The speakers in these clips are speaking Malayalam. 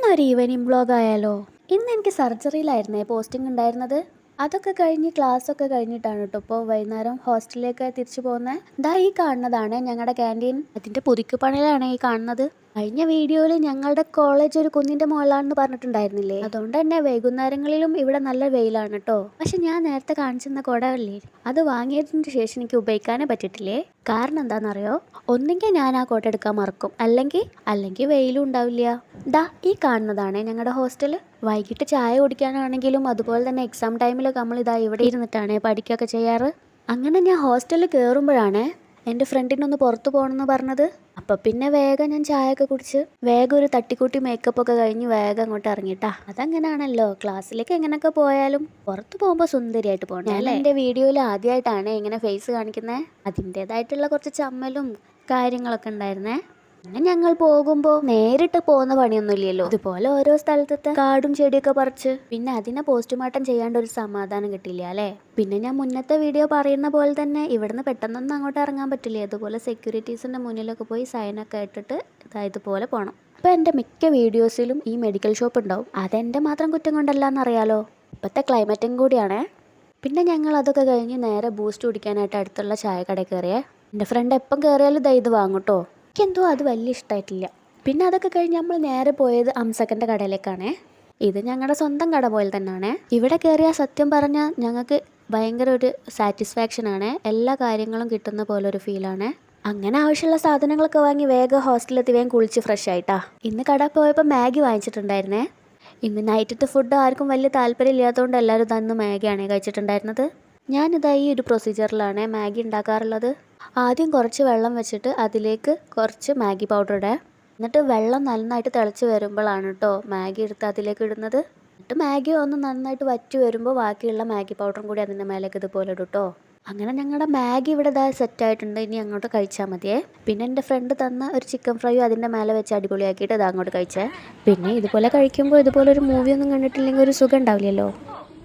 ഇന്നൊരു ഈവനിങ് വ്ളോഗ് ആയാലോ? ഇന്ന് എനിക്ക് സർജറിയിലായിരുന്നേ പോസ്റ്റിംഗ് ഉണ്ടായിരുന്നത്. അതൊക്കെ കഴിഞ്ഞ് ക്ലാസ്സൊക്കെ കഴിഞ്ഞിട്ടാണ് കേട്ടോ ഇപ്പോൾ വൈകുന്നേരം ഹോസ്റ്റലിലേക്ക് തിരിച്ചു പോകുന്നത്. ദാ ഈ കാണുന്നതാണ് ഞങ്ങളുടെ ക്യാൻറ്റീൻ. അതിൻ്റെ പുതുക്കി പണിയിലാണ് ഈ കാണുന്നത്. കഴിഞ്ഞ വീഡിയോയിൽ ഞങ്ങളുടെ കോളേജ് ഒരു കുന്നിൻ്റെ മുകളിലാണെന്ന് പറഞ്ഞിട്ടുണ്ടായിരുന്നില്ലേ? അതുകൊണ്ട് തന്നെ വൈകുന്നേരങ്ങളിലും ഇവിടെ നല്ല വെയിലാണ് കേട്ടോ. പക്ഷെ ഞാൻ നേരത്തെ കാണിച്ചിരുന്ന കുടമല്ലേ, അത് വാങ്ങിയതിന് ശേഷം എനിക്ക് ഉപയോഗിക്കാനേ പറ്റിയിട്ടില്ലേ. കാരണം എന്താണെന്നറിയോ? ഒന്നെങ്കിൽ ഞാൻ ആ കോട്ട എടുക്കാൻ മറക്കും, അല്ലെങ്കിൽ വെയിലും ഉണ്ടാവില്ല. ദാ ഈ കാണുന്നതാണ് ഞങ്ങളുടെ ഹോസ്റ്റൽ. വൈകിട്ട് ചായ കുടിക്കാനാണെങ്കിലും അതുപോലെ തന്നെ എക്സാം ടൈമിലൊക്കെ നമ്മൾ ഇതാ ഇവിടെ ഇരുന്നിട്ടാണ് പഠിക്കുകയൊക്കെ ചെയ്യാറ്. അങ്ങനെ ഞാൻ ഹോസ്റ്റലിൽ കയറുമ്പോഴാണ് എൻ്റെ ഫ്രണ്ടിനൊന്ന് പുറത്ത് പോകണമെന്ന് പറഞ്ഞത്. അപ്പം പിന്നെ വേഗം ഞാൻ ചായയൊക്കെ കുടിച്ച് വേഗം ഒരു തട്ടിക്കൂട്ടി മേക്കപ്പൊക്കെ കഴിഞ്ഞ് വേഗം അങ്ങോട്ട് ഇറങ്ങിയിട്ടാ. അതങ്ങനെയാണല്ലോ, ക്ലാസ്സിലേക്ക് എങ്ങനെയൊക്കെ പോയാലും പുറത്ത് പോകുമ്പോൾ സുന്ദരിയായിട്ട് പോകണം അല്ലേ. എൻ്റെ വീഡിയോയിൽ ആദ്യമായിട്ടാണ് ഇങ്ങനെ ഫേസ് കാണിക്കുന്നത്. അതിൻ്റേതായിട്ടുള്ള കുറച്ച് ചമ്മലും കാര്യങ്ങളൊക്കെ ഉണ്ടായിരുന്നേ. പിന്നെ ഞങ്ങൾ പോകുമ്പോൾ നേരിട്ട് പോകുന്ന പണിയൊന്നുമില്ലല്ലോ. ഇതുപോലെ ഓരോ സ്ഥലത്തെ കാടും ചെടിയൊക്കെ പറിച്ച് പിന്നെ അതിനെ പോസ്റ്റ്മോർട്ടം ചെയ്യാണ്ട് ഒരു സമാധാനം കിട്ടില്ല അല്ലേ. പിന്നെ ഞാൻ മുന്നത്തെ വീഡിയോ പറയുന്ന പോലെ തന്നെ ഇവിടുന്ന് പെട്ടെന്നൊന്നും അങ്ങോട്ട് ഇറങ്ങാൻ പറ്റില്ല. അതുപോലെ സെക്യൂരിറ്റീസിൻ്റെ മുന്നിലൊക്കെ പോയി സൈനൊക്കെ ഇട്ടിട്ട് ഇതുപോലെ പോകണം. അപ്പോൾ എൻ്റെ മിക്ക വീഡിയോസിലും ഈ മെഡിക്കൽ ഷോപ്പ് ഉണ്ടാവും. അതെൻ്റെ മാത്രം കുറ്റം കൊണ്ടല്ല എന്നറിയാലോ, ഇപ്പോഴത്തെ ക്ലൈമറ്റും കൂടിയാണേ. പിന്നെ ഞങ്ങൾ അതൊക്കെ കഴിഞ്ഞ് നേരെ ബൂസ്റ്റ് കുടിക്കാനായിട്ട് അടുത്തുള്ള ചായക്കടയിൽ കയറിയേ. എൻ്റെ ഫ്രണ്ട് എപ്പം കയറിയാലും ഇത് വാങ്ങൂട്ടോ. എനിക്കെന്തോ അത് വലിയ ഇഷ്ടമായിട്ടില്ല. പിന്നെ അതൊക്കെ കഴിഞ്ഞ് നമ്മൾ നേരെ പോയത് അംസക്കൻ്റെ കടയിലേക്കാണേ. ഇത് ഞങ്ങളുടെ സ്വന്തം കട പോലെ തന്നെയാണ്. ഇവിടെ കയറിയാൽ സത്യം പറഞ്ഞാൽ ഞങ്ങൾക്ക് ഭയങ്കര ഒരു സാറ്റിസ്ഫാക്ഷനാണ്. എല്ലാ കാര്യങ്ങളും കിട്ടുന്ന പോലെ ഒരു ഫീലാണ്. അങ്ങനെ ആവശ്യമുള്ള സാധനങ്ങളൊക്കെ വാങ്ങി വേഗം ഹോസ്റ്റലിലെത്തി വേഗം കുളിച്ച് ഫ്രഷ് ആയിട്ടാ. ഇന്ന് കട പോയപ്പോൾ മാഗി വാങ്ങിച്ചിട്ടുണ്ടായിരുന്നേ. ഇന്ന് നൈറ്റത്തെ ഫുഡ് ആർക്കും വലിയ താല്പര്യം ഇല്ലാത്തതുകൊണ്ട് എല്ലാവരും തന്ന് മാഗിയാണ് കഴിച്ചിട്ടുണ്ടായിരുന്നത്. ഞാനിതായി ഒരു പ്രൊസീജിയറിലാണ് മാഗി ഉണ്ടാക്കാറുള്ളത്. ആദ്യം കുറച്ച് വെള്ളം വെച്ചിട്ട് അതിലേക്ക് കുറച്ച് മാഗി പൗഡർ ഇടുക. എന്നിട്ട് വെള്ളം നന്നായിട്ട് തിളച്ച് വരുമ്പോഴാണ് കേട്ടോ മാഗി എടുത്ത് അതിലേക്ക് ഇടുന്നത്. എന്നിട്ട് മാഗി ഒന്ന് നന്നായിട്ട് വറ്റി വരുമ്പോൾ ബാക്കിയുള്ള മാഗി പൗഡറും കൂടി അതിൻ്റെ മേലേക്ക് ഇതുപോലെ ഇടും കേട്ടോ. അങ്ങനെ ഞങ്ങളുടെ മാഗി ഇവിടെ സെറ്റായിട്ടുണ്ട്. ഇനി അങ്ങോട്ട് കഴിച്ചാൽ മതിയേ. പിന്നെ എൻ്റെ ഫ്രണ്ട് തന്ന ഒരു ചിക്കൻ ഫ്രൈയും അതിൻ്റെ മേലെ വെച്ച് അടിപൊളിയാക്കിയിട്ട് ഇത് അങ്ങോട്ട് കഴിച്ചേ. പിന്നെ ഇതുപോലെ കഴിക്കുമ്പോൾ ഇതുപോലെ ഒരു മൂവി ഒന്നും കണ്ടിട്ടില്ലെങ്കിൽ ഒരു സുഖം ഉണ്ടാവില്ലല്ലോ.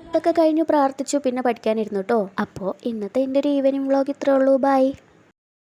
ഇതൊക്കെ കഴിഞ്ഞു പ്രാർത്ഥിച്ചു പിന്നെ പഠിക്കാനിരുന്നു കേട്ടോ. അപ്പോൾ ഇന്നത്തെ എൻ്റെ ഒരു ഈവനിങ് വ്ളോഗ് ഇത്രേ ഉള്ളൂ. ബൈ.